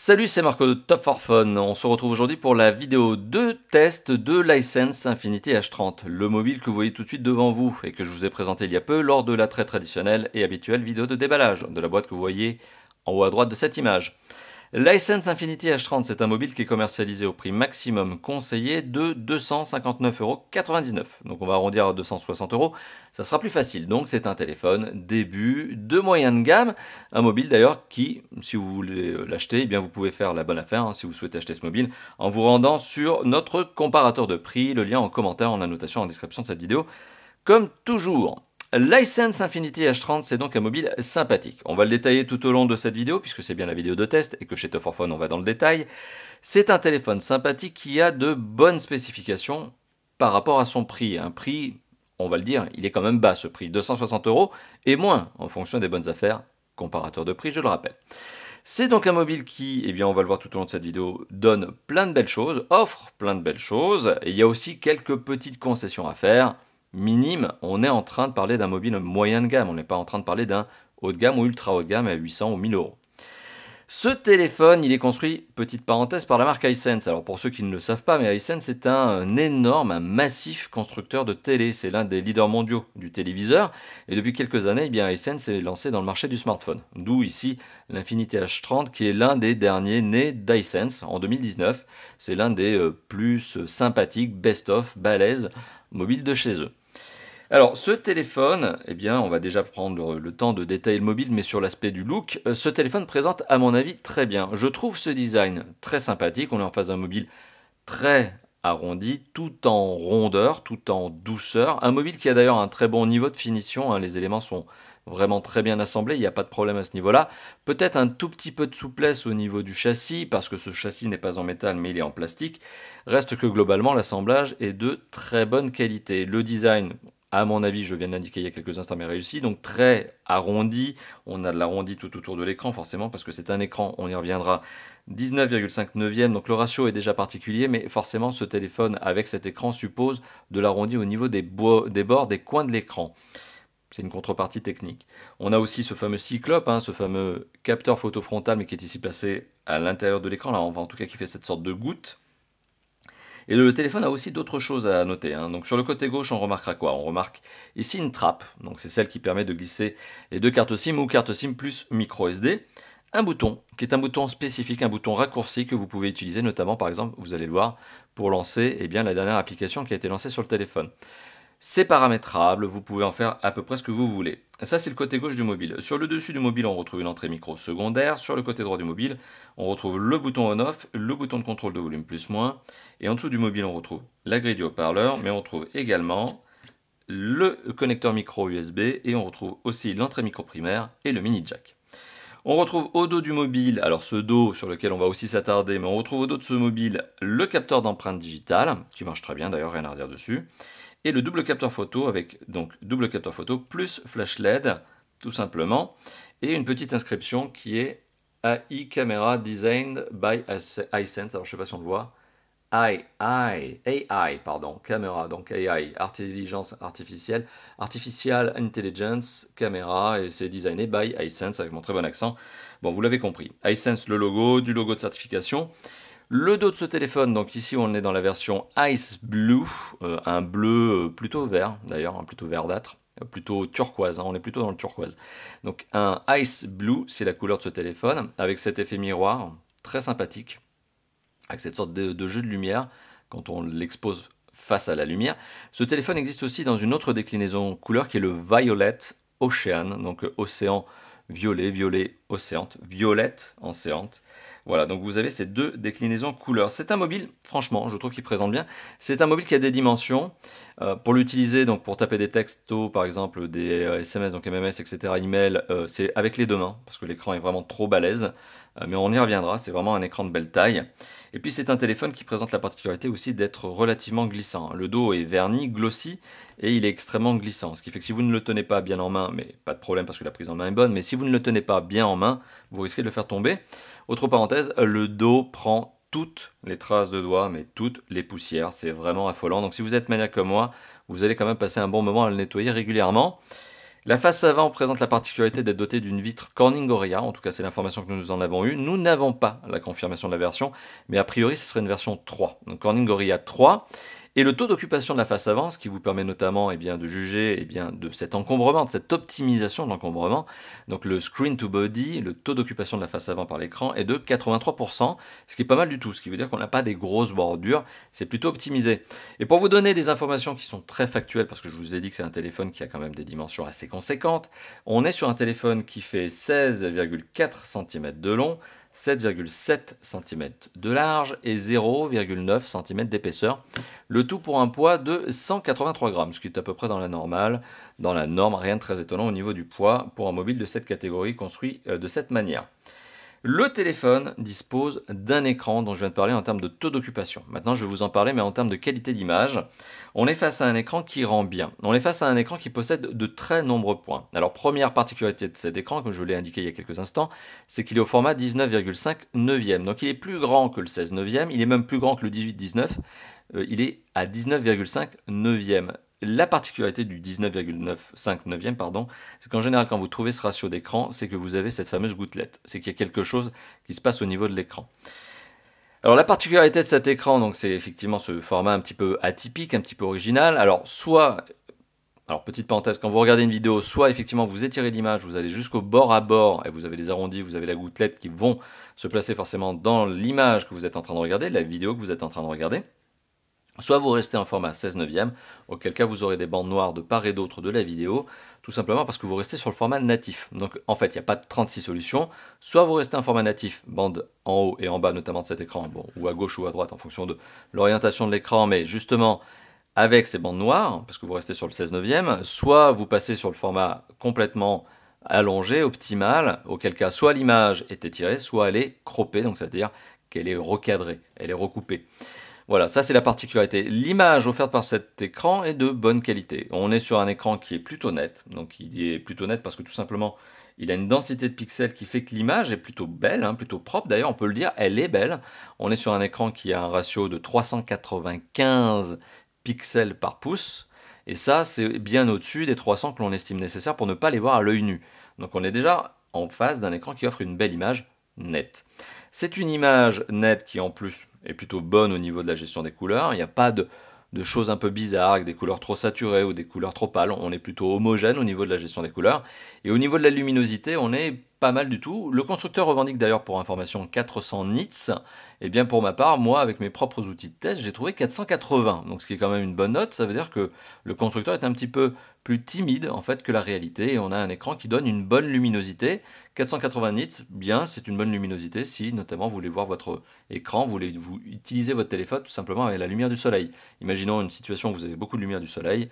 Salut, c'est Marco de Top for Fun. On se retrouve aujourd'hui pour la vidéo de test de l'iSense Infinity H30, le mobile que vous voyez tout de suite devant vous et que je vous ai présenté il y a peu lors de la très traditionnelle et habituelle vidéo de déballage de la boîte que vous voyez en haut à droite de cette image. L'iSense Infinity H30, c'est un mobile qui est commercialisé au prix maximum conseillé de 259,99 €. Donc on va arrondir à 260 €, ça sera plus facile. Donc c'est un téléphone début de moyenne gamme, un mobile d'ailleurs qui, si vous voulez l'acheter, eh bien vous pouvez faire la bonne affaire si vous souhaitez acheter ce mobile en vous rendant sur notre comparateur de prix, le lien en commentaire, en annotation, en description de cette vidéo, comme toujours. L'iSense Infinity H30, c'est donc un mobile sympathique. On va le détailler tout au long de cette vidéo, puisque c'est bien la vidéo de test, et que chez Top for Fun, on va dans le détail. C'est un téléphone sympathique qui a de bonnes spécifications par rapport à son prix. Un prix, on va le dire, il est quand même bas ce prix, 260 € et moins, en fonction des bonnes affaires. Comparateur de prix, je le rappelle. C'est donc un mobile qui, eh bien, on va le voir tout au long de cette vidéo, donne plein de belles choses, offre plein de belles choses, et il y a aussi quelques petites concessions à faire. Minime, on est en train de parler d'un mobile moyen de gamme, on n'est pas en train de parler d'un haut de gamme ou ultra haut de gamme à 800 ou 1000 €. Ce téléphone, il est construit, petite parenthèse, par la marque iSense. Alors pour ceux qui ne le savent pas, mais iSense est un énorme, un massif constructeur de télé. C'est l'un des leaders mondiaux du téléviseur. Et depuis quelques années, eh bien, iSense est lancé dans le marché du smartphone. D'où ici l'Infinity H30 qui est l'un des derniers nés d'iSense en 2019. C'est l'un des plus sympathiques, best-of, balèzes mobiles de chez eux. Alors, ce téléphone, eh bien, on va déjà prendre le temps de détailler le mobile, mais sur l'aspect du look, ce téléphone présente, à mon avis, très bien. Je trouve ce design très sympathique. On est en face d'un mobile très arrondi, tout en rondeur, tout en douceur. Un mobile qui a d'ailleurs un très bon niveau de finition. Les éléments sont vraiment très bien assemblés, il n'y a pas de problème à ce niveau-là. Peut-être un tout petit peu de souplesse au niveau du châssis, parce que ce châssis n'est pas en métal, mais il est en plastique. Reste que globalement, l'assemblage est de très bonne qualité. Le design, à mon avis, je viens de l'indiquer il y a quelques instants, mais réussi, donc très arrondi. On a de l'arrondi tout autour de l'écran, forcément, parce que c'est un écran, on y reviendra, 19,5 neuvième, donc le ratio est déjà particulier, mais forcément, ce téléphone avec cet écran suppose de l'arrondi au niveau des bords, des coins de l'écran. C'est une contrepartie technique. On a aussi ce fameux cyclope, ce fameux capteur photo frontal, mais qui est ici placé à l'intérieur de l'écran, là, en tout cas qui fait cette sorte de goutte. Et le téléphone a aussi d'autres choses à noter. Donc sur le côté gauche, on remarquera quoi? On remarque ici une trappe. Donc c'est celle qui permet de glisser les deux cartes SIM ou carte SIM plus micro SD. Un bouton qui est un bouton spécifique, un bouton raccourci que vous pouvez utiliser notamment, par exemple, vous allez le voir, pour lancer la dernière application qui a été lancée sur le téléphone. C'est paramétrable, vous pouvez en faire à peu près ce que vous voulez. Ça, c'est le côté gauche du mobile. Sur le dessus du mobile, on retrouve une entrée micro secondaire. Sur le côté droit du mobile, on retrouve le bouton on-off, le bouton de contrôle de volume plus-moins. Et en dessous du mobile, on retrouve la grille du haut-parleur, mais on retrouve également le connecteur micro USB et on retrouve aussi l'entrée micro primaire et le mini jack. On retrouve au dos du mobile, alors ce dos sur lequel on va aussi s'attarder, mais on retrouve au dos de ce mobile le capteur d'empreinte digitale, qui marche très bien d'ailleurs, rien à redire dessus. Et le double capteur photo avec donc double capteur photo plus flash LED tout simplement, et une petite inscription qui est AI Camera Designed by iSense. Alors je sais pas si on le voit, AI pardon, caméra, donc AI, intelligence artificielle, Artificial Intelligence Camera, et c'est designé by iSense avec mon très bon accent. Bon, vous l'avez compris, iSense, le logo, du logo de certification. Le dos de ce téléphone, donc ici on est dans la version Ice Blue, un bleu plutôt vert d'ailleurs, plutôt verdâtre, plutôt turquoise, on est plutôt dans le turquoise. Donc un Ice Blue, c'est la couleur de ce téléphone, avec cet effet miroir très sympathique, avec cette sorte de jeu de lumière quand on l'expose face à la lumière. Ce téléphone existe aussi dans une autre déclinaison couleur qui est le Violet Ocean, donc océan violet, violet océante, violette océante. Voilà, donc vous avez ces deux déclinaisons couleurs. C'est un mobile, franchement, je trouve qu'il présente bien. C'est un mobile qui a des dimensions. Pour l'utiliser, donc pour taper des textos, par exemple, des SMS, donc MMS, etc., email, c'est avec les deux mains, parce que l'écran est vraiment trop balèze. Mais on y reviendra, c'est vraiment un écran de belle taille. Et puis c'est un téléphone qui présente la particularité aussi d'être relativement glissant. Le dos est verni, glossy, et il est extrêmement glissant. Ce qui fait que si vous ne le tenez pas bien en main, mais pas de problème parce que la prise en main est bonne, mais si vous ne le tenez pas bien en main, vous risquez de le faire tomber. Autre parenthèse, le dos prend toutes les traces de doigts, mais toutes les poussières. C'est vraiment affolant. Donc si vous êtes maniaque comme moi, vous allez quand même passer un bon moment à le nettoyer régulièrement. La face avant présente la particularité d'être dotée d'une vitre Corning Gorilla, en tout cas c'est l'information que nous en avons eue. Nous n'avons pas la confirmation de la version, mais a priori ce serait une version 3. Donc Corning Gorilla 3. Et le taux d'occupation de la face avant, ce qui vous permet notamment de juger de cet encombrement, de cette optimisation de l'encombrement. Donc le screen to body, le taux d'occupation de la face avant par l'écran est de 83%, ce qui est pas mal du tout, ce qui veut dire qu'on n'a pas des grosses bordures, c'est plutôt optimisé. Et pour vous donner des informations qui sont très factuelles, parce que je vous ai dit que c'est un téléphone qui a quand même des dimensions assez conséquentes, on est sur un téléphone qui fait 16,4 cm de long, 7,7 cm de large et 0,9 cm d'épaisseur. Le tout pour un poids de 183 grammes, ce qui est à peu près dans la normale, dans la norme, rien de très étonnant au niveau du poids pour un mobile de cette catégorie construit de cette manière. Le téléphone dispose d'un écran dont je viens de parler en termes de taux d'occupation. Maintenant, je vais vous en parler, mais en termes de qualité d'image. On est face à un écran qui rend bien. On est face à un écran qui possède de très nombreux points. Alors, première particularité de cet écran, comme je vous l'ai indiqué il y a quelques instants, c'est qu'il est au format 19,5 neuvième. Donc, il est plus grand que le 16 neuvième. Il est même plus grand que le 18-19. Il est à 19,5 neuvième. La particularité du 19,5 neuvième, c'est qu'en général, quand vous trouvez ce ratio d'écran, c'est que vous avez cette fameuse gouttelette. C'est qu'il y a quelque chose qui se passe au niveau de l'écran. Alors la particularité de cet écran, donc c'est effectivement ce format un petit peu atypique, un petit peu original. Alors petite parenthèse, quand vous regardez une vidéo, soit effectivement vous étirez l'image, vous allez jusqu'au bord à bord et vous avez les arrondis, vous avez la gouttelette qui vont se placer forcément dans l'image que vous êtes en train de regarder, la vidéo que vous êtes en train de regarder. Soit vous restez en format 16 neuvième, auquel cas vous aurez des bandes noires de part et d'autre de la vidéo, tout simplement parce que vous restez sur le format natif. Donc en fait, il n'y a pas de 36 solutions. Soit vous restez en format natif, bande en haut et en bas notamment de cet écran, ou à gauche ou à droite en fonction de l'orientation de l'écran, mais justement avec ces bandes noires, parce que vous restez sur le 16 neuvième, soit vous passez sur le format complètement allongé, optimal, auquel cas soit l'image est étirée, soit elle est croppée, donc c'est-à-dire qu'elle est recadrée, elle est recoupée. Voilà, ça c'est la particularité. L'image offerte par cet écran est de bonne qualité. On est sur un écran qui est plutôt net. Donc il est plutôt net parce que tout simplement, il a une densité de pixels qui fait que l'image est plutôt belle, plutôt propre. D'ailleurs, on peut le dire, elle est belle. On est sur un écran qui a un ratio de 395 pixels par pouce. Et ça, c'est bien au-dessus des 300 que l'on estime nécessaires pour ne pas les voir à l'œil nu. Donc on est déjà en face d'un écran qui offre une belle image nette. C'est une image nette qui en plus est plutôt bonne au niveau de la gestion des couleurs. Il n'y a pas de choses un peu bizarres avec des couleurs trop saturées ou des couleurs trop pâles. On est plutôt homogène au niveau de la gestion des couleurs. Et au niveau de la luminosité, on est pas mal du tout. Le constructeur revendique d'ailleurs pour information 400 nits. Et bien pour ma part, moi avec mes propres outils de test, j'ai trouvé 480. Donc ce qui est quand même une bonne note. Ça veut dire que le constructeur est un petit peu plus timide en fait que la réalité. Et on a un écran qui donne une bonne luminosité. 480 nits, bien, c'est une bonne luminosité si notamment vous voulez voir votre écran, vous utilisez votre téléphone tout simplement avec la lumière du soleil. Imaginons une situation où vous avez beaucoup de lumière du soleil.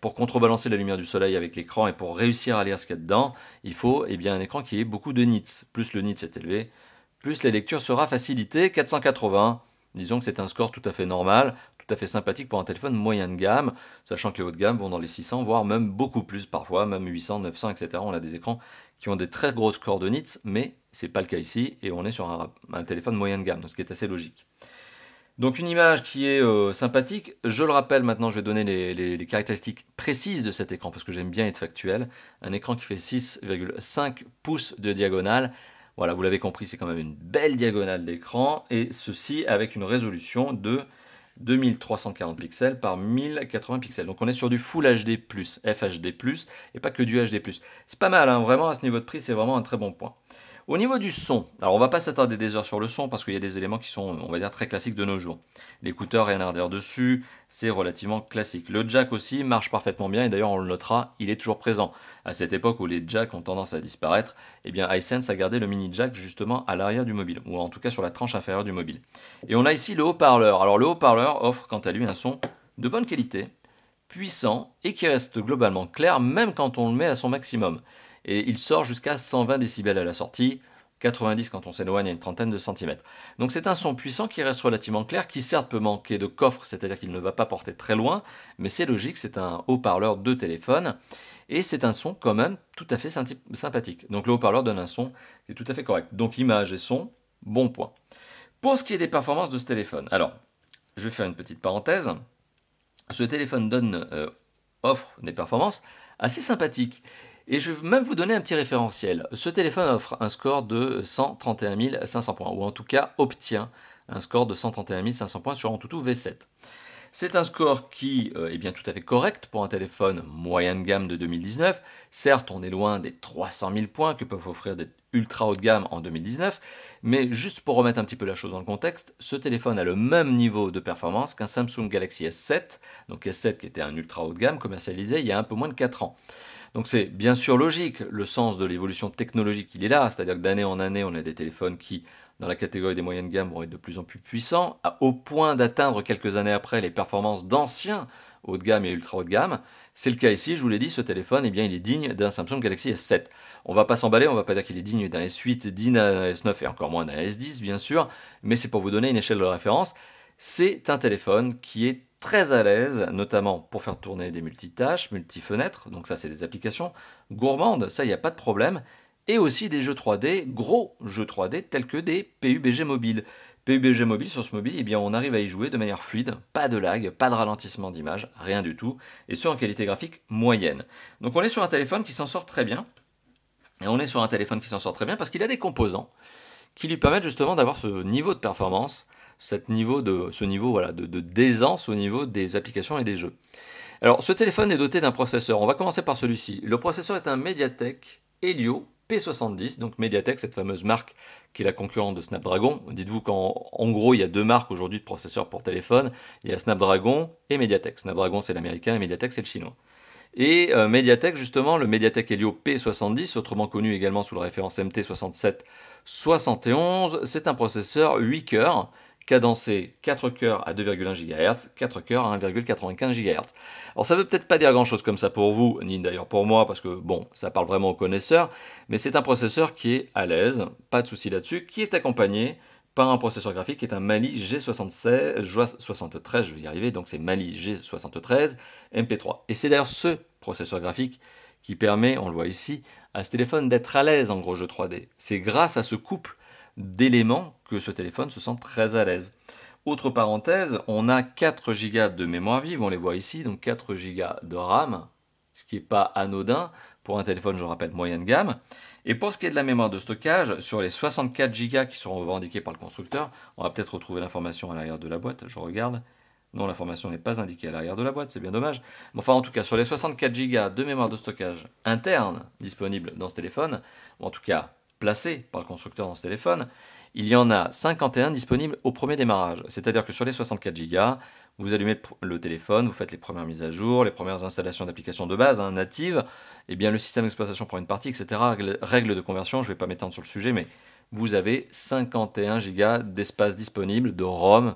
Pour contrebalancer la lumière du soleil avec l'écran et pour réussir à lire ce qu'il y a dedans, il faut un écran qui ait beaucoup de nits. Plus le nits est élevé, plus la lecture sera facilitée. 480, disons que c'est un score tout à fait normal, tout à fait sympathique pour un téléphone moyen de gamme, sachant que les hauts de gamme vont dans les 600, voire même beaucoup plus parfois, même 800, 900, etc. On a des écrans qui ont des très gros scores de nits, mais ce n'est pas le cas ici, et on est sur un téléphone moyen de gamme, donc ce qui est assez logique. Donc une image qui est sympathique. Je le rappelle maintenant, je vais donner les caractéristiques précises de cet écran parce que j'aime bien être factuel. Un écran qui fait 6,5 pouces de diagonale. Voilà, vous l'avez compris, c'est quand même une belle diagonale d'écran. Et ceci avec une résolution de 2340 pixels par 1080 pixels. Donc on est sur du Full HD+, FHD+, et pas que du HD+. C'est pas mal, vraiment à ce niveau de prix, c'est vraiment un très bon point. Au niveau du son, alors on va pas s'attarder des heures sur le son parce qu'il y a des éléments qui sont, on va dire, très classiques de nos jours. L'écouteur, rien à redire dessus, c'est relativement classique. Le jack aussi marche parfaitement bien et d'ailleurs on le notera, il est toujours présent. À cette époque où les jacks ont tendance à disparaître, eh bien iSense a gardé le mini jack justement à l'arrière du mobile, ou en tout cas sur la tranche inférieure du mobile. Et on a ici le haut-parleur. Alors le haut-parleur offre quant à lui un son de bonne qualité, puissant et qui reste globalement clair même quand on le met à son maximum. Et il sort jusqu'à 120 décibels à la sortie, 90 quand on s'éloigne à une trentaine de centimètres. Donc c'est un son puissant qui reste relativement clair, qui certes peut manquer de coffre, c'est-à-dire qu'il ne va pas porter très loin, mais c'est logique, c'est un haut-parleur de téléphone, et c'est un son quand même tout à fait sympathique. Donc le haut-parleur donne un son qui est tout à fait correct. Donc image et son, bon point. Pour ce qui est des performances de ce téléphone, alors, je vais faire une petite parenthèse. Ce téléphone offre des performances assez sympathique. Et je vais même vous donner un petit référentiel. Ce téléphone offre un score de 131 500 points, ou en tout cas obtient un score de 131 500 points sur Antutu V7. C'est un score qui est bien tout à fait correct pour un téléphone moyen de gamme de 2019. Certes, on est loin des 300 000 points que peuvent offrir des ultra haut de gamme en 2019, mais juste pour remettre un petit peu la chose dans le contexte, ce téléphone a le même niveau de performance qu'un Samsung Galaxy S7, donc S7 qui était un ultra haut de gamme commercialisé il y a un peu moins de 4 ans. Donc c'est bien sûr logique, le sens de l'évolution technologique il est là, c'est-à-dire que d'année en année on a des téléphones qui, dans la catégorie des moyennes gammes, vont être de plus en plus puissants, au point d'atteindre quelques années après les performances d'anciens haut de gamme et ultra haut de gamme. C'est le cas ici, je vous l'ai dit, ce téléphone, eh bien, il est digne d'un Samsung Galaxy S7. On va pas s'emballer, on va pas dire qu'il est digne d'un S8, digne d'un S9 et encore moins d'un S10 bien sûr, mais c'est pour vous donner une échelle de référence. C'est un téléphone qui est très à l'aise, notamment pour faire tourner des multitâches, multifenêtres, donc ça c'est des applications gourmandes, ça il n'y a pas de problème, et aussi des jeux 3D, gros jeux 3D tels que des PUBG Mobile. PUBG Mobile, sur ce mobile, eh bien, on arrive à y jouer de manière fluide, pas de lag, pas de ralentissement d'image, rien du tout, et ce en qualité graphique moyenne. Donc on est sur un téléphone qui s'en sort très bien, et on est sur un téléphone qui s'en sort très bien parce qu'il a des composants qui lui permettent justement d'avoir ce niveau de performance, ce niveau voilà, de d'aisance au niveau des applications et des jeux. Alors ce téléphone est doté d'un processeur, on va commencer par celui-ci. Le processeur est un MediaTek Helio P70, donc MediaTek, cette fameuse marque qui est la concurrente de Snapdragon. Dites-vous qu'en gros, il y a deux marques aujourd'hui de processeurs pour téléphone. Il y a Snapdragon et MediaTek. Snapdragon, c'est l'américain et MediaTek, c'est le chinois. Et MediaTek, justement, le MediaTek Helio P70, autrement connu également sous la référence MT6771, c'est un processeur 8 cœurs, cadencé 4 cœurs à 2,1 GHz, 4 cœurs à 1,95 GHz. Alors ça veut peut-être pas dire grand chose comme ça pour vous, ni d'ailleurs pour moi, parce que bon, ça parle vraiment aux connaisseurs, mais c'est un processeur qui est à l'aise, pas de souci là-dessus, qui est accompagné par un processeur graphique qui est un Mali G73, je vais y arriver, donc c'est Mali G73 MP3. Et c'est d'ailleurs ce processeur graphique qui permet, on le voit ici, à ce téléphone d'être à l'aise en gros jeu 3D. C'est grâce à ce couple d'éléments que ce téléphone se sent très à l'aise. Autre parenthèse, on a 4 Go de mémoire vive, on les voit ici, donc 4 Go de RAM, ce qui n'est pas anodin pour un téléphone, je rappelle, moyenne gamme. Et pour ce qui est de la mémoire de stockage, sur les 64 Go qui seront revendiqués par le constructeur, on va peut-être retrouver l'information à l'arrière de la boîte, je regarde. Non, l'information n'est pas indiquée à l'arrière de la boîte, c'est bien dommage. Mais enfin, en tout cas, sur les 64 Go de mémoire de stockage interne disponible dans ce téléphone, ou en tout cas placés par le constructeur dans ce téléphone, il y en a 51 disponibles au premier démarrage. C'est-à-dire que sur les 64 Go, vous allumez le téléphone, vous faites les premières mises à jour, les premières installations d'applications de base, natives, et bien le système d'exploitation prend une partie, etc. Règles de conversion, je ne vais pas m'étendre sur le sujet, mais vous avez 51 Go d'espace disponible, de ROM,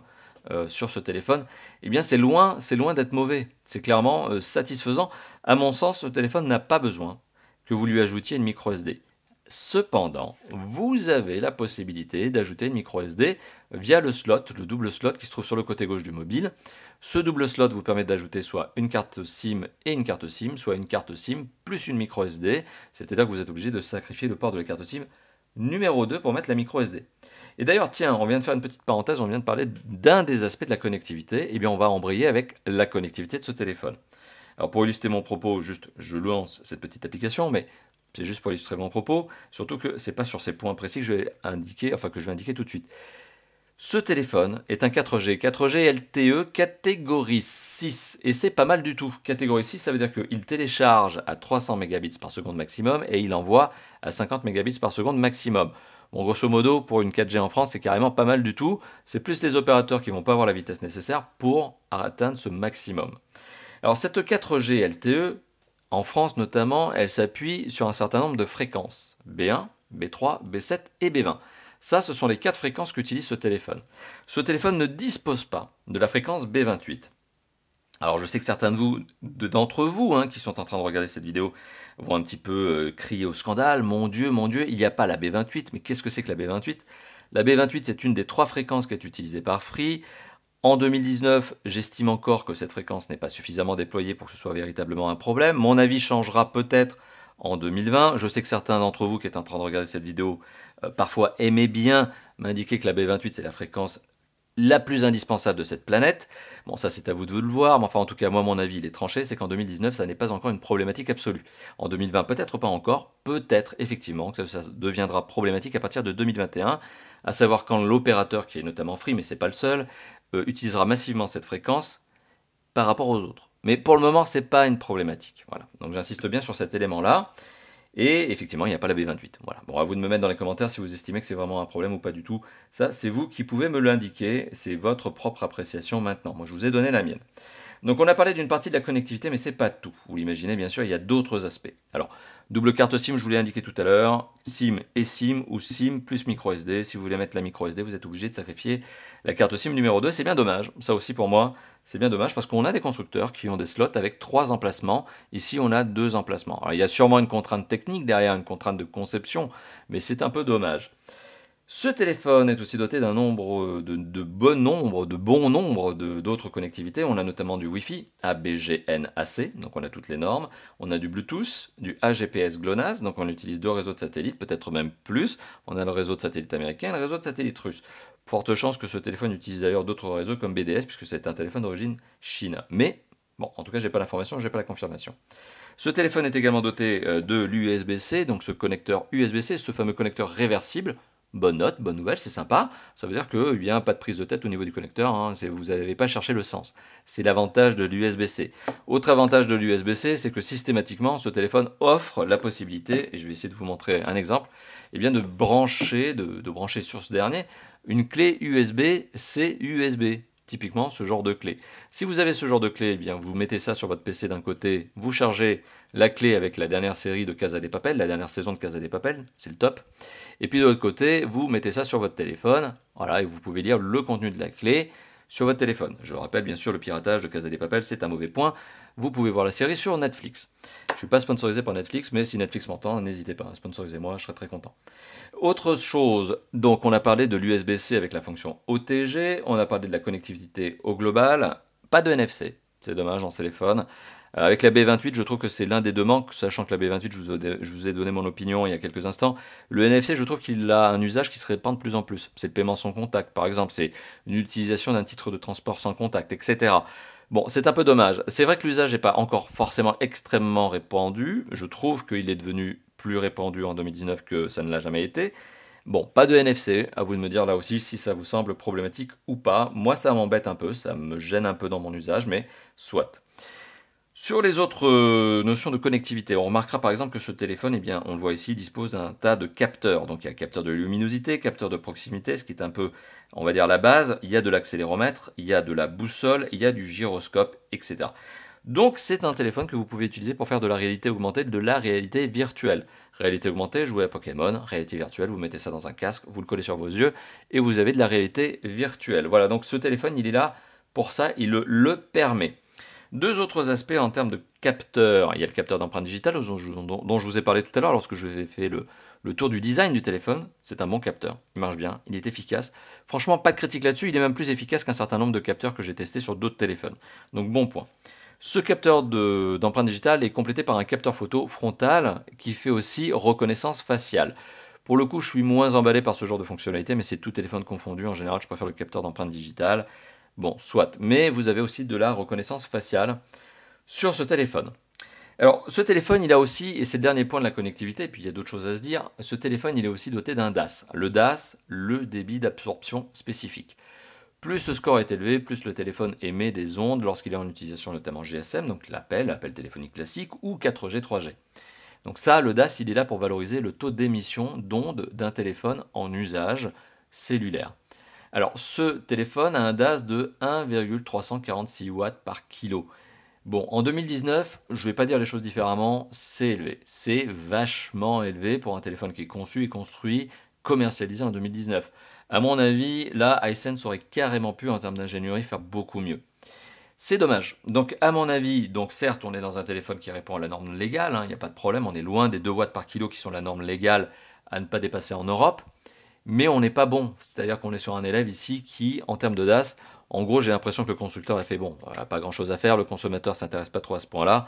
sur ce téléphone. Eh bien c'est loin d'être mauvais. C'est clairement satisfaisant. À mon sens, ce téléphone n'a pas besoin que vous lui ajoutiez une micro SD. Cependant, vous avez la possibilité d'ajouter une micro SD via le slot, le double slot qui se trouve sur le côté gauche du mobile. Ce double slot vous permet d'ajouter soit une carte SIM et une carte SIM, soit une carte SIM plus une micro SD. C'est-à-dire que vous êtes obligé de sacrifier le port de la carte SIM numéro 2 pour mettre la micro SD. Et d'ailleurs, tiens, on vient de faire une petite parenthèse, on vient de parler d'un des aspects de la connectivité. Eh bien, on va embrayer avec la connectivité de ce téléphone. Alors, pour illustrer mon propos, juste, je lance cette petite application, mais c'est juste pour illustrer mon propos, surtout que ce n'est pas sur ces points précis que je vais indiquer, tout de suite. Ce téléphone est un 4G, 4G LTE catégorie 6, et c'est pas mal du tout. Catégorie 6, ça veut dire qu'il télécharge à 300 Mbps par seconde maximum, et il envoie à 50 Mbps par seconde maximum. Bon, grosso modo, pour une 4G en France, c'est carrément pas mal du tout. C'est plus les opérateurs qui vont pas avoir la vitesse nécessaire pour atteindre ce maximum. Alors cette 4G LTE, en France notamment, elle s'appuie sur un certain nombre de fréquences. B1, B3, B7 et B20. Ça, ce sont les 4 fréquences qu'utilise ce téléphone. Ce téléphone ne dispose pas de la fréquence B28. Alors je sais que certains d'entre vous qui sont en train de regarder cette vidéo vont un petit peu crier au scandale. Mon Dieu, il n'y a pas la B28. Mais qu'est-ce que c'est que la B28? La B28, c'est une des 3 fréquences qui est utilisée par Free. En 2019, j'estime encore que cette fréquence n'est pas suffisamment déployée pour que ce soit véritablement un problème. Mon avis changera peut-être en 2020. Je sais que certains d'entre vous qui étaient en train de regarder cette vidéo parfois aimaient bien m'indiquer que la B28 c'est la fréquence la plus indispensable de cette planète. Bon, ça c'est à vous de le voir, mais enfin en tout cas moi mon avis il est tranché, c'est qu'en 2019 ça n'est pas encore une problématique absolue. En 2020 peut-être pas encore, peut-être effectivement que ça deviendra problématique à partir de 2021, à savoir quand l'opérateur, qui est notamment Free mais c'est pas le seul, utilisera massivement cette fréquence par rapport aux autres. Mais pour le moment c'est pas une problématique. Voilà. Donc j'insiste bien sur cet élément-là. Et effectivement, il n'y a pas la B28. Voilà. Bon, à vous de me mettre dans les commentaires si vous estimez que c'est vraiment un problème ou pas du tout. Ça, c'est vous qui pouvez me l'indiquer. C'est votre propre appréciation maintenant. Moi, je vous ai donné la mienne. Donc, on a parlé d'une partie de la connectivité, mais c'est pas tout. Vous l'imaginez, bien sûr, il y a d'autres aspects. Alors, double carte SIM, je vous l'ai indiqué tout à l'heure. SIM et SIM ou SIM plus micro SD. Si vous voulez mettre la micro SD, vous êtes obligé de sacrifier la carte SIM numéro 2. C'est bien dommage. Ça aussi, pour moi, c'est bien dommage parce qu'on a des constructeurs qui ont des slots avec 3 emplacements. Ici, on a 2 emplacements. Alors, il y a sûrement une contrainte technique derrière, une contrainte de conception, mais c'est un peu dommage. Ce téléphone est aussi doté d'un nombre de bons nombres d'autres connectivités. On a notamment du Wi-Fi ABGN-AC, donc on a toutes les normes. On a du Bluetooth, du AGPS GLONASS, donc on utilise 2 réseaux de satellites, peut-être même plus. On a le réseau de satellite américain et le réseau de satellite russe. Forte chance que ce téléphone utilise d'ailleurs d'autres réseaux comme BDS, puisque c'est un téléphone d'origine Chine. Mais, bon, en tout cas, j'ai pas l'information, j'ai pas la confirmation. Ce téléphone est également doté de l'USB-C, donc ce connecteur USB-C, ce fameux connecteur réversible. Bonne note, bonne nouvelle, c'est sympa. Ça veut dire qu'il n'y a pas de prise de tête au niveau du connecteur, hein, vous n'avez pas cherché le sens. C'est l'avantage de l'USB-C. Autre avantage de l'USB-C, c'est que systématiquement, ce téléphone offre la possibilité, et je vais essayer de vous montrer un exemple, eh bien de brancher sur ce dernier une clé USB-C USB. Typiquement ce genre de clé. Si vous avez ce genre de clé, eh bien vous mettez ça sur votre PC d'un côté, vous chargez la clé avec la dernière série de Casa de Papel, la dernière saison de Casa de Papel, c'est le top. Et puis de l'autre côté, vous mettez ça sur votre téléphone, voilà, et vous pouvez lire le contenu de la clé sur votre téléphone. Je le rappelle, bien sûr, le piratage de Casa de Papel, c'est un mauvais point. Vous pouvez voir la série sur Netflix. Je ne suis pas sponsorisé par Netflix, mais si Netflix m'entend, n'hésitez pas, sponsorisez-moi, je serai très content. Autre chose, donc on a parlé de l'USB-C avec la fonction OTG, on a parlé de la connectivité au global, pas de NFC, c'est dommage dans ce téléphone. Avec la B28, je trouve que c'est l'un des deux manques, sachant que la B28, je vous ai donné mon opinion il y a quelques instants. Le NFC, je trouve qu'il a un usage qui se répand de plus en plus. C'est le paiement sans contact, par exemple, c'est une utilisation d'un titre de transport sans contact, etc. Bon, c'est un peu dommage. C'est vrai que l'usage n'est pas encore forcément extrêmement répandu. Je trouve qu'il est devenu plus répandu en 2019 que ça ne l'a jamais été. Bon, pas de NFC, à vous de me dire là aussi si ça vous semble problématique ou pas. Moi, ça m'embête un peu, ça me gêne un peu dans mon usage, mais soit. Sur les autres notions de connectivité, on remarquera par exemple que ce téléphone, eh bien, on le voit ici, dispose d'un tas de capteurs. Donc il y a capteur de luminosité, capteur de proximité, ce qui est un peu, on va dire, la base. Il y a de l'accéléromètre, il y a de la boussole, il y a du gyroscope, etc. Donc c'est un téléphone que vous pouvez utiliser pour faire de la réalité augmentée, de la réalité virtuelle. Réalité augmentée, jouer à Pokémon, réalité virtuelle, vous mettez ça dans un casque, vous le collez sur vos yeux et vous avez de la réalité virtuelle. Voilà, donc ce téléphone, il est là pour ça, il le permet. Deux autres aspects en termes de capteurs. Il y a le capteur d'empreinte digitale dont je vous ai parlé tout à l'heure lorsque je vous ai fait le tour du design du téléphone. C'est un bon capteur, il marche bien, il est efficace. Franchement, pas de critique là-dessus, il est même plus efficace qu'un certain nombre de capteurs que j'ai testés sur d'autres téléphones. Donc bon point. Ce capteur d'empreinte digitale est complété par un capteur photo frontal qui fait aussi reconnaissance faciale. Pour le coup, je suis moins emballé par ce genre de fonctionnalité, mais c'est tout téléphone confondu. En général, je préfère le capteur d'empreinte digitale. Bon, soit. Mais vous avez aussi de la reconnaissance faciale sur ce téléphone. Alors, ce téléphone, il a aussi, et c'est le dernier point de la connectivité, et puis il y a d'autres choses à se dire, ce téléphone, il est aussi doté d'un DAS. Le DAS, le débit d'absorption spécifique. Plus ce score est élevé, plus le téléphone émet des ondes lorsqu'il est en utilisation notamment GSM, donc l'appel téléphonique classique, ou 4G, 3G. Donc ça, le DAS, il est là pour valoriser le taux d'émission d'ondes d'un téléphone en usage cellulaire. Alors, ce téléphone a un DAS de 1,346 watts par kilo. Bon, en 2019, je ne vais pas dire les choses différemment, c'est élevé. C'est vachement élevé pour un téléphone qui est conçu et construit, commercialisé en 2019. À mon avis, là, Hisense aurait carrément pu, en termes d'ingénierie, faire beaucoup mieux. C'est dommage. Donc, à mon avis, donc certes, on est dans un téléphone qui répond à la norme légale, il n'y a pas de problème, on est loin des 2 watts par kilo qui sont la norme légale à ne pas dépasser en Europe. Mais on n'est pas bon, c'est-à-dire qu'on est sur un élève ici qui, en termes de DAS, en gros j'ai l'impression que le constructeur a fait bon, voilà, pas grand-chose à faire, le consommateur ne s'intéresse pas trop à ce point-là.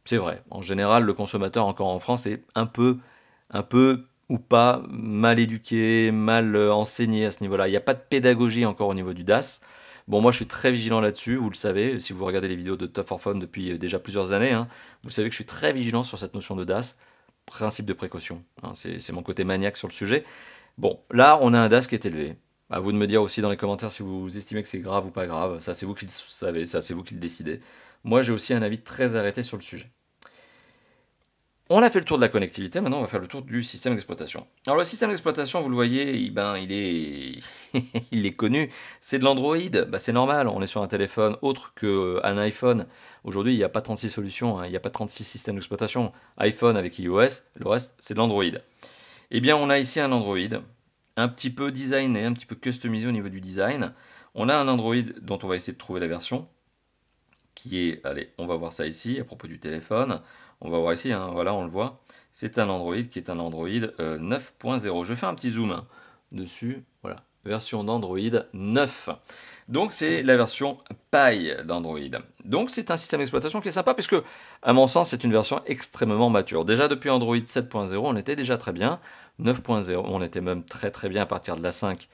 C'est vrai, en général le consommateur encore en France est un peu ou pas, mal éduqué, mal enseigné à ce niveau-là. Il n'y a pas de pédagogie encore au niveau du DAS. Bon, moi je suis très vigilant là-dessus, vous le savez, si vous regardez les vidéos de Top for Fun depuis déjà plusieurs années, hein, vous savez que je suis très vigilant sur cette notion de DAS, principe de précaution, hein, c'est mon côté maniaque sur le sujet. Bon, là on a un DAS qui est élevé. À vous de me dire aussi dans les commentaires si vous estimez que c'est grave ou pas grave, ça c'est vous qui le savez, ça c'est vous qui le décidez. Moi j'ai aussi un avis très arrêté sur le sujet. On a fait le tour de la connectivité, maintenant on va faire le tour du système d'exploitation. Alors le système d'exploitation, vous le voyez, il est, il est connu, c'est de l'Android, bah, c'est normal, on est sur un téléphone autre qu'un iPhone. Aujourd'hui il n'y a pas 36 solutions, hein, il n'y a pas 36 systèmes d'exploitation. iPhone avec iOS, le reste c'est de l'Android. Eh bien on a ici un Android, un petit peu designé, un petit peu customisé au niveau du design. On a un Android dont on va essayer de trouver la version, qui est, allez, on va voir ça ici, à propos du téléphone. On va voir ici, hein, voilà, on le voit. C'est un Android qui est un Android 9.0. Je vais faire un petit zoom dessus, voilà, version d'Android 9. Donc c'est la version Pie d'Android. Donc c'est un système d'exploitation qui est sympa, puisque, à mon sens, c'est une version extrêmement mature. Déjà depuis Android 7.0, on était déjà très bien. 9.0, on était même très très bien à partir de la 5.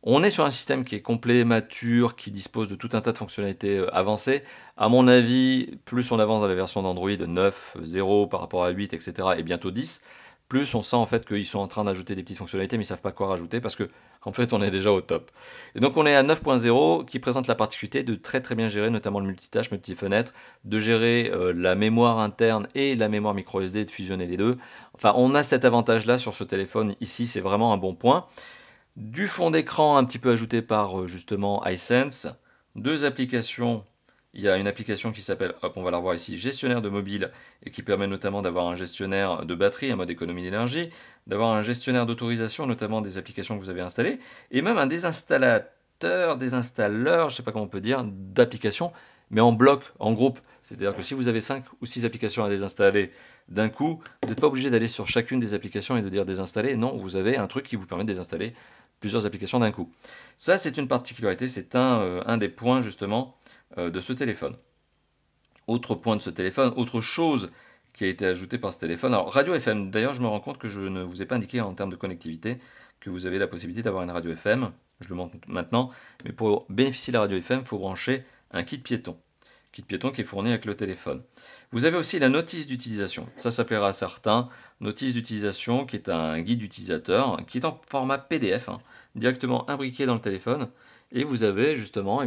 On est sur un système qui est complet, mature, qui dispose de tout un tas de fonctionnalités avancées. À mon avis, plus on avance dans la version d'Android 9, 0 par rapport à 8, etc. et bientôt 10, plus on sent en fait qu'ils sont en train d'ajouter des petites fonctionnalités, mais ils ne savent pas quoi rajouter parce que en fait on est déjà au top. Et donc on est à 9.0 qui présente la particularité de très très bien gérer notamment le multitâche, multifenêtre, de gérer la mémoire interne et la mémoire micro SD, de fusionner les deux. Enfin on a cet avantage là sur ce téléphone ici, c'est vraiment un bon point. Du fond d'écran un petit peu ajouté par justement iSense, deux applications. Il y a une application qui s'appelle, hop, on va la revoir ici, gestionnaire de mobile, et qui permet notamment d'avoir un gestionnaire de batterie, un mode économie d'énergie, d'avoir un gestionnaire d'autorisation, notamment des applications que vous avez installées, et même un désinstalleur, je ne sais pas comment on peut dire, d'applications, mais en bloc, en groupe. C'est-à-dire que si vous avez 5 ou 6 applications à désinstaller d'un coup, vous n'êtes pas obligé d'aller sur chacune des applications et de dire désinstaller. Non, vous avez un truc qui vous permet de désinstaller plusieurs applications d'un coup. Ça, c'est une particularité, c'est un des points justement de ce téléphone. Autre point de ce téléphone, autre chose qui a été ajoutée par ce téléphone. Alors, radio FM, d'ailleurs, je me rends compte que je ne vous ai pas indiqué en termes de connectivité que vous avez la possibilité d'avoir une radio FM. Je le montre maintenant, mais pour bénéficier de la radio FM, il faut brancher un kit piéton. Kit piéton qui est fourni avec le téléphone. Vous avez aussi la notice d'utilisation. Ça plaira à certains. Notice d'utilisation qui est un guide d'utilisateur qui est en format PDF, hein, directement imbriqué dans le téléphone. Et vous avez justement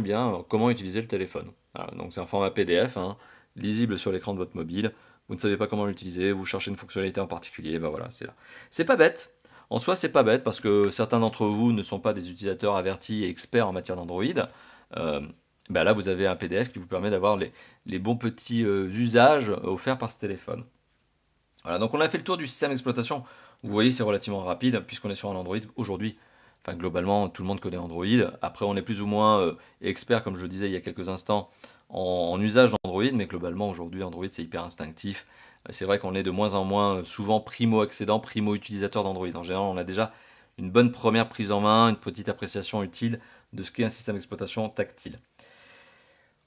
comment utiliser le téléphone. Voilà, donc c'est un format PDF, hein, lisible sur l'écran de votre mobile. Vous ne savez pas comment l'utiliser, vous cherchez une fonctionnalité en particulier, ben voilà, c'est là. C'est pas bête. En soi, c'est pas bête parce que certains d'entre vous ne sont pas des utilisateurs avertis et experts en matière d'Android. Ben là, vous avez un PDF qui vous permet d'avoir les bons petits usages offerts par ce téléphone. Voilà, donc on a fait le tour du système d'exploitation. Vous voyez, c'est relativement rapide puisqu'on est sur un Android aujourd'hui. Enfin, globalement, tout le monde connaît Android. Après, on est plus ou moins expert, comme je le disais il y a quelques instants, en usage d'Android, mais globalement, aujourd'hui, Android, c'est hyper instinctif. C'est vrai qu'on est de moins en moins souvent primo-accédant, primo-utilisateur d'Android. En général, on a déjà une bonne première prise en main, une petite appréciation utile de ce qu'est un système d'exploitation tactile.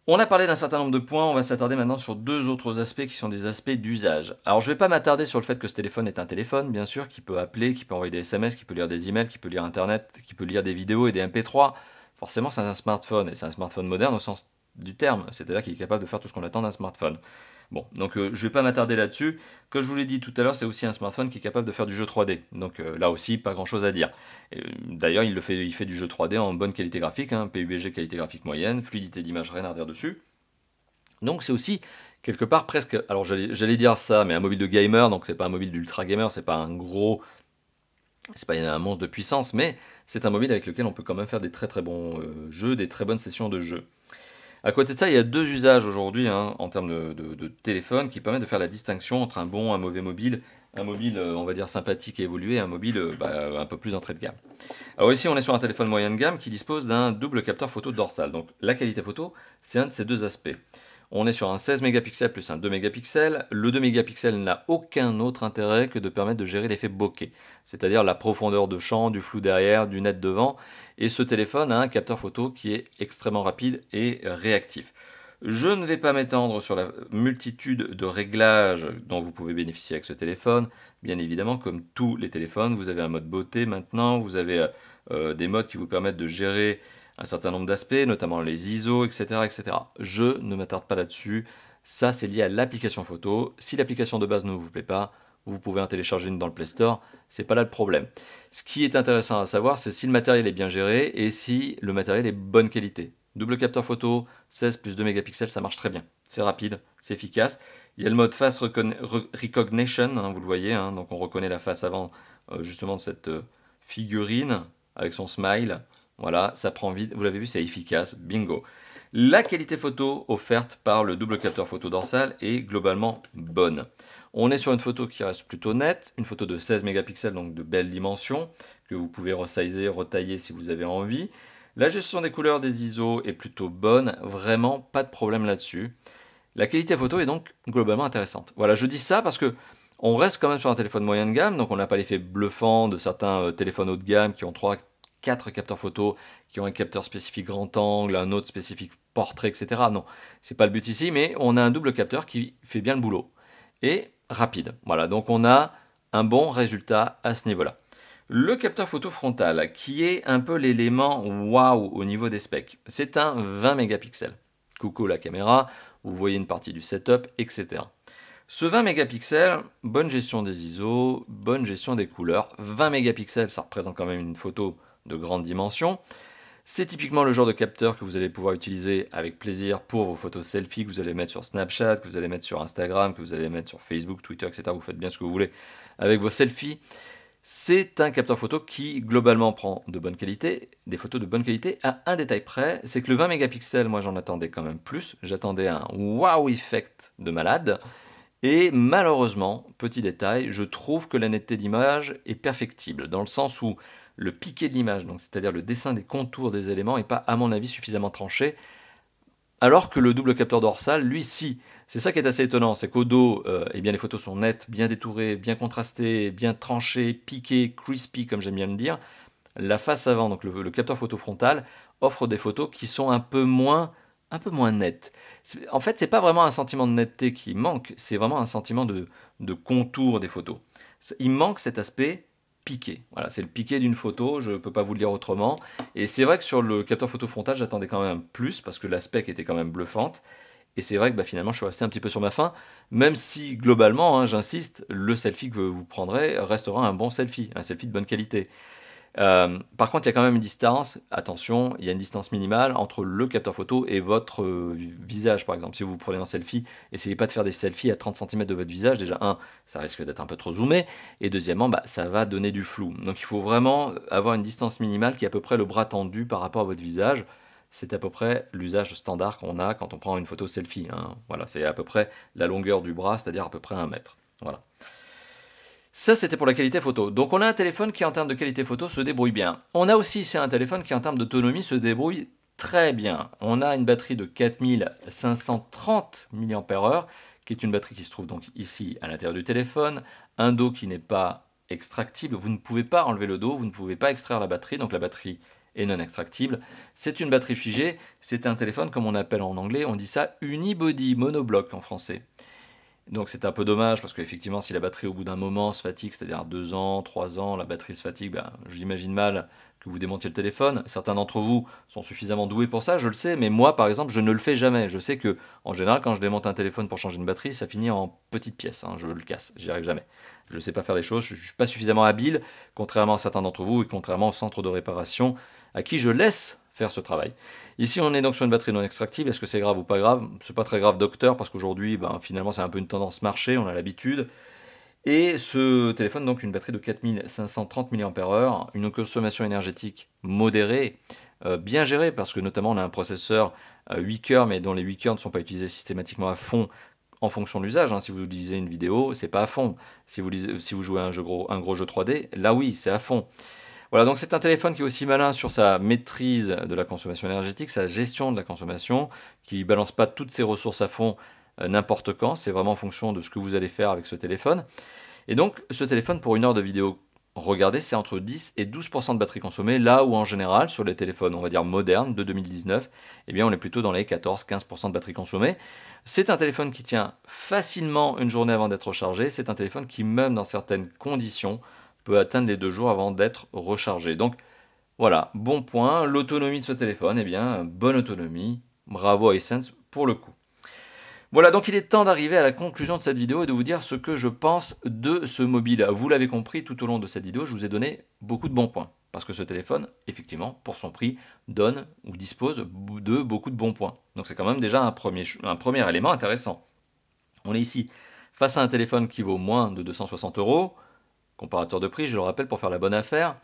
On a parlé d'un certain nombre de points, on va s'attarder maintenant sur deux autres aspects qui sont des aspects d'usage. Alors je ne vais pas m'attarder sur le fait que ce téléphone est un téléphone, bien sûr, qui peut appeler, qui peut envoyer des SMS, qui peut lire des emails, qui peut lire Internet, qui peut lire des vidéos et des MP3. Forcément c'est un smartphone, et c'est un smartphone moderne au sens du terme, c'est-à-dire qu'il est capable de faire tout ce qu'on attend d'un smartphone. Bon, donc je ne vais pas m'attarder là-dessus. Comme je vous l'ai dit tout à l'heure, c'est aussi un smartphone qui est capable de faire du jeu 3D. Donc là aussi, pas grand-chose à dire. D'ailleurs, il fait du jeu 3D en bonne qualité graphique, hein, PUBG qualité graphique moyenne, fluidité d'image, rien à redire dessus. Donc c'est aussi quelque part presque, alors j'allais dire ça, mais un mobile de gamer, donc c'est pas un mobile d'ultra gamer, c'est pas un monstre de puissance, mais c'est un mobile avec lequel on peut quand même faire des très très bons jeux, des très bonnes sessions de jeu. À côté de ça, il y a deux usages aujourd'hui en termes de téléphone qui permettent de faire la distinction entre un bon et un mauvais mobile. Un mobile, on va dire, sympathique et évolué, et un mobile un peu plus entrée de gamme. Alors ici, on est sur un téléphone moyen de gamme qui dispose d'un double capteur photo dorsal. Donc la qualité photo, c'est un de ces deux aspects. On est sur un 16 mégapixels plus un 2 mégapixels. Le 2 mégapixels n'a aucun autre intérêt que de permettre de gérer l'effet bokeh, c'est-à-dire la profondeur de champ, du flou derrière, du net devant. Et ce téléphone a un capteur photo qui est extrêmement rapide et réactif. Je ne vais pas m'étendre sur la multitude de réglages dont vous pouvez bénéficier avec ce téléphone. Bien évidemment, comme tous les téléphones, vous avez un mode beauté maintenant, vous avez des modes qui vous permettent de gérer un certain nombre d'aspects, notamment les ISO, etc., etc. Je ne m'attarde pas là-dessus. Ça, c'est lié à l'application photo. Si l'application de base ne vous plaît pas, vous pouvez en télécharger une dans le Play Store. C'est pas là le problème. Ce qui est intéressant à savoir, c'est si le matériel est bien géré et si le matériel est bonne qualité. Double capteur photo, 16 plus 2 mégapixels, ça marche très bien. C'est rapide, c'est efficace. Il y a le mode Face Recognition, hein, vous le voyez, hein, donc on reconnaît la face avant justement de cette figurine avec son smile. Voilà, ça prend vite, vous l'avez vu, c'est efficace, bingo. La qualité photo offerte par le double capteur photo dorsal est globalement bonne. On est sur une photo qui reste plutôt nette, une photo de 16 mégapixels, donc de belles dimensions, que vous pouvez resizer, retailler si vous avez envie. La gestion des couleurs des ISO est plutôt bonne, vraiment pas de problème là-dessus. La qualité photo est donc globalement intéressante. Voilà, je dis ça parce que on reste quand même sur un téléphone moyen de gamme, donc on n'a pas l'effet bluffant de certains téléphones haut de gamme qui ont 3-4 capteurs photo, qui ont un capteur spécifique grand angle, un autre spécifique portrait, etc. Non, c'est pas le but ici, mais on a un double capteur qui fait bien le boulot et rapide. Voilà, donc on a un bon résultat à ce niveau-là. Le capteur photo frontal, qui est un peu l'élément waouh au niveau des specs, c'est un 20 mégapixels. Coucou la caméra, vous voyez une partie du setup, etc. Ce 20 mégapixels, bonne gestion des ISO, bonne gestion des couleurs. 20 mégapixels, ça représente quand même une photo de grande dimension. C'est typiquement le genre de capteur que vous allez pouvoir utiliser avec plaisir pour vos photos selfie que vous allez mettre sur Snapchat, que vous allez mettre sur Instagram, que vous allez mettre sur Facebook, Twitter, etc. Vous faites bien ce que vous voulez avec vos selfies. C'est un capteur photo qui globalement prend de bonne qualité, des photos de bonne qualité à un détail près, c'est que le 20 mégapixels, moi j'en attendais quand même plus, j'attendais un wow effect de malade, et malheureusement, petit détail, je trouve que la netteté d'image est perfectible, dans le sens où le piqué de l'image, donc c'est-à-dire le dessin des contours des éléments, n'est pas à mon avis suffisamment tranché, alors que le double capteur dorsal, lui, si. C'est ça qui est assez étonnant, c'est qu'au dos, eh bien, les photos sont nettes, bien détourées, bien contrastées, bien tranchées, piquées, crispy, comme j'aime bien le dire. La face avant, donc le capteur photo frontal, offre des photos qui sont un peu moins nettes. En fait, c'est pas vraiment un sentiment de netteté qui manque, c'est vraiment un sentiment de contour des photos. Il manque cet aspect piqué. Voilà, c'est le piqué d'une photo, je ne peux pas vous le dire autrement. Et c'est vrai que sur le capteur photo frontal, j'attendais quand même plus parce que l'aspect était quand même bluffante. Et c'est vrai que finalement, je suis resté un petit peu sur ma faim, même si globalement, hein, j'insiste, le selfie que vous prendrez restera un bon selfie, un selfie de bonne qualité. Par contre, il y a quand même une distance, attention, il y a une distance minimale entre le capteur photo et votre visage, par exemple. Si vous prenez un selfie, essayez pas de faire des selfies à 30 cm de votre visage. Déjà, ça risque d'être un peu trop zoomé, et deuxièmement, ça va donner du flou. Donc il faut vraiment avoir une distance minimale qui est à peu près le bras tendu par rapport à votre visage. C'est à peu près l'usage standard qu'on a quand on prend une photo selfie, hein. Voilà, c'est à peu près la longueur du bras, c'est-à-dire à peu près 1 mètre. Voilà. Ça, c'était pour la qualité photo. Donc on a un téléphone qui, en termes de qualité photo, se débrouille bien. On a aussi ici un téléphone qui, en termes d'autonomie, se débrouille très bien. On a une batterie de 4530 mAh, qui est une batterie qui se trouve donc ici à l'intérieur du téléphone. Un dos qui n'est pas extractible. Vous ne pouvez pas enlever le dos, vous ne pouvez pas extraire la batterie, donc la batterie est non extractible. C'est une batterie figée. C'est un téléphone, comme on appelle en anglais, on dit ça unibody, monobloc en français. Donc c'est un peu dommage parce qu'effectivement si la batterie au bout d'un moment se fatigue, c'est-à-dire 2 ans, 3 ans, la batterie se fatigue, j'imagine mal que vous démontiez le téléphone. Certains d'entre vous sont suffisamment doués pour ça, je le sais, mais moi par exemple je ne le fais jamais. Je sais que en général quand je démonte un téléphone pour changer une batterie, ça finit en petites pièces, hein, je le casse, j'y arrive jamais. Je ne sais pas faire les choses, je ne suis pas suffisamment habile, contrairement à certains d'entre vous et contrairement au centre de réparation à qui je laisse faire ce travail. Ici, on est donc sur une batterie non extractible. Est-ce que c'est grave ou pas grave? C'est pas très grave, docteur, parce qu'aujourd'hui, finalement, c'est un peu une tendance marché, on a l'habitude. Et ce téléphone, donc, une batterie de 4530 mAh, une consommation énergétique modérée, bien gérée, parce que notamment, on a un processeur 8 cœurs, mais dont les 8 cœurs ne sont pas utilisés systématiquement à fond en fonction de l'usage. Hein. Si vous lisez une vidéo, c'est pas à fond. Si vous jouez à un gros jeu 3D, là oui, c'est à fond. Voilà, donc c'est un téléphone qui est aussi malin sur sa maîtrise de la consommation énergétique, sa gestion de la consommation, qui ne balance pas toutes ses ressources à fond n'importe quand, c'est vraiment en fonction de ce que vous allez faire avec ce téléphone. Et donc ce téléphone pour 1 heure de vidéo regardez, c'est entre 10 et 12% de batterie consommée, là où en général, sur les téléphones, on va dire modernes, de 2019, eh bien on est plutôt dans les 14-15% de batterie consommée. C'est un téléphone qui tient facilement une journée avant d'être rechargé, c'est un téléphone qui, même dans certaines conditions, peut atteindre les 2 jours avant d'être rechargé. Donc voilà, bon point, l'autonomie de ce téléphone, eh bien, bonne autonomie, bravo à Hisense pour le coup. Voilà, donc il est temps d'arriver à la conclusion de cette vidéo et de vous dire ce que je pense de ce mobile. Vous l'avez compris, tout au long de cette vidéo, je vous ai donné beaucoup de bons points. Parce que ce téléphone, effectivement, pour son prix, donne ou dispose de beaucoup de bons points. Donc c'est quand même déjà un premier élément intéressant. On est ici face à un téléphone qui vaut moins de 260 €, comparateur de prix, je le rappelle, pour faire la bonne affaire.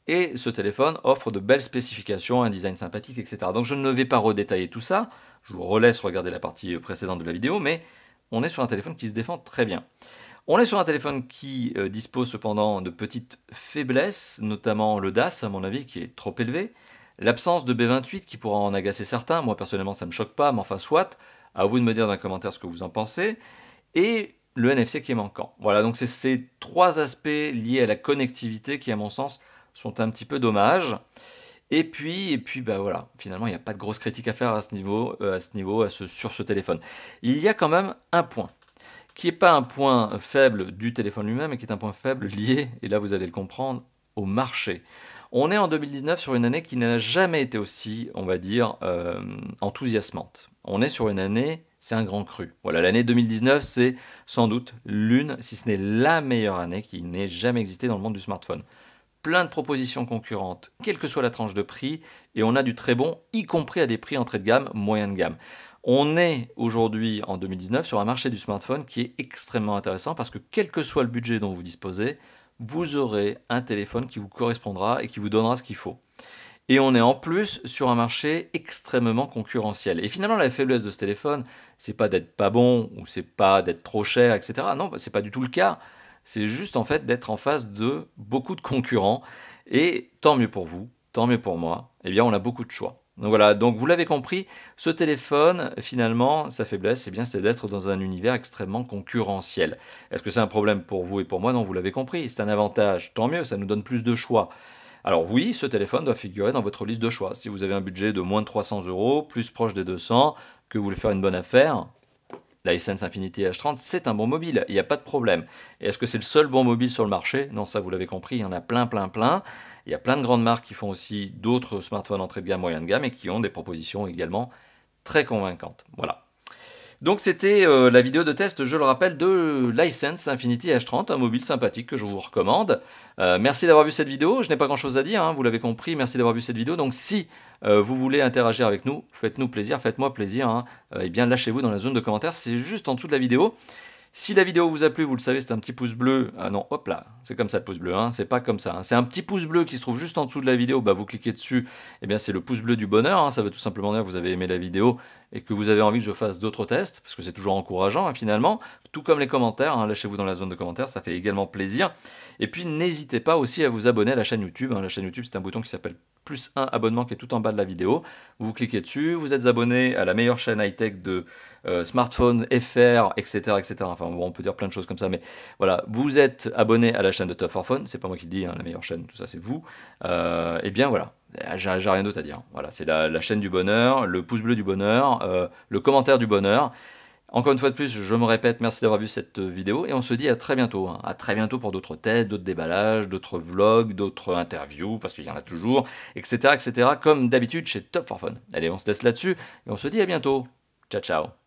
Et ce téléphone offre de belles spécifications, un design sympathique, etc. Donc je ne vais pas redétailler tout ça, je vous relaisse regarder la partie précédente de la vidéo, mais on est sur un téléphone qui se défend très bien. On est sur un téléphone qui dispose cependant de petites faiblesses, notamment le DAS, à mon avis, qui est trop élevé, l'absence de B28 qui pourra en agacer certains, moi personnellement ça ne me choque pas, mais enfin soit, à vous de me dire dans les commentaires ce que vous en pensez, et le NFC qui est manquant. Voilà, donc c'est ces 3 aspects liés à la connectivité qui, à mon sens, sont un petit peu dommages. Et puis bah voilà, finalement, il n'y a pas de grosse critique à faire à ce niveau, sur ce téléphone. Il y a quand même un point, qui n'est pas un point faible du téléphone lui-même, mais qui est un point faible lié, et là vous allez le comprendre, au marché. On est en 2019 sur une année qui n'a jamais été aussi, on va dire, enthousiasmante. On est sur une année, c'est un grand cru. Voilà, l'année 2019, c'est sans doute l'une, si ce n'est la meilleure année qui n'ait jamais existé dans le monde du smartphone. Plein de propositions concurrentes, quelle que soit la tranche de prix, et on a du très bon, y compris à des prix entrée de gamme, moyen de gamme. On est aujourd'hui, en 2019, sur un marché du smartphone qui est extrêmement intéressant parce que quel que soit le budget dont vous disposez, vous aurez un téléphone qui vous correspondra et qui vous donnera ce qu'il faut. Et on est en plus sur un marché extrêmement concurrentiel. Et finalement, la faiblesse de ce téléphone, c'est pas d'être pas bon ou c'est pas d'être trop cher, etc. Non, c'est pas du tout le cas. C'est juste en fait d'être en face de beaucoup de concurrents. Et tant mieux pour vous, tant mieux pour moi. Eh bien, on a beaucoup de choix. Donc voilà, donc vous l'avez compris, ce téléphone, finalement, sa faiblesse, eh bien, c'est d'être dans un univers extrêmement concurrentiel. Est-ce que c'est un problème pour vous et pour moi? Non, vous l'avez compris, c'est un avantage. Tant mieux, ça nous donne plus de choix. Alors oui, ce téléphone doit figurer dans votre liste de choix. Si vous avez un budget de moins de 300 €, plus proche des 200, que vous voulez faire une bonne affaire, la Hisense Infinity H30, c'est un bon mobile, il n'y a pas de problème. Et est-ce que c'est le seul bon mobile sur le marché? Non, ça vous l'avez compris, il y en a plein. Il y a plein de grandes marques qui font aussi d'autres smartphones entrée de gamme, moyen de gamme, et qui ont des propositions également très convaincantes. Voilà. Donc c'était la vidéo de test, je le rappelle, de l'Hisense Infinity H30, un mobile sympathique que je vous recommande. Merci d'avoir vu cette vidéo, je n'ai pas grand chose à dire, hein, vous l'avez compris, merci d'avoir vu cette vidéo. Donc si vous voulez interagir avec nous, faites-nous plaisir, faites-moi plaisir, hein, et bien lâchez-vous dans la zone de commentaires, c'est juste en dessous de la vidéo. Si la vidéo vous a plu, vous le savez, c'est un petit pouce bleu. Ah non, hop là, c'est comme ça le pouce bleu, hein, c'est pas comme ça. Hein. C'est un petit pouce bleu qui se trouve juste en dessous de la vidéo. Bah, vous cliquez dessus, et bien c'est le pouce bleu du bonheur. Hein. Ça veut tout simplement dire que vous avez aimé la vidéo et que vous avez envie que je fasse d'autres tests, parce que c'est toujours encourageant hein, finalement. Tout comme les commentaires, hein, lâchez-vous dans la zone de commentaires, ça fait également plaisir. Et puis n'hésitez pas aussi à vous abonner à la chaîne YouTube. Hein. La chaîne YouTube, c'est un bouton qui s'appelle +1 abonnement qui est tout en bas de la vidéo. Vous cliquez dessus, vous êtes abonné à la meilleure chaîne high-tech de smartphone, FR, etc., etc. Enfin bon, on peut dire plein de choses comme ça, mais voilà, vous êtes abonné à la chaîne de Top 4 Phone, c'est pas moi qui le dis, hein, la meilleure chaîne, tout ça c'est vous. Et bien voilà, j'ai rien d'autre à dire. Voilà, c'est la chaîne du bonheur, le pouce bleu du bonheur, le commentaire du bonheur. Encore une fois de plus, je me répète, merci d'avoir vu cette vidéo et on se dit à très bientôt. Hein. À très bientôt pour d'autres tests, d'autres déballages, d'autres vlogs, d'autres interviews, parce qu'il y en a toujours, etc., etc., comme d'habitude chez Top 4 Phone. Allez, on se laisse là-dessus et on se dit à bientôt. Ciao, ciao.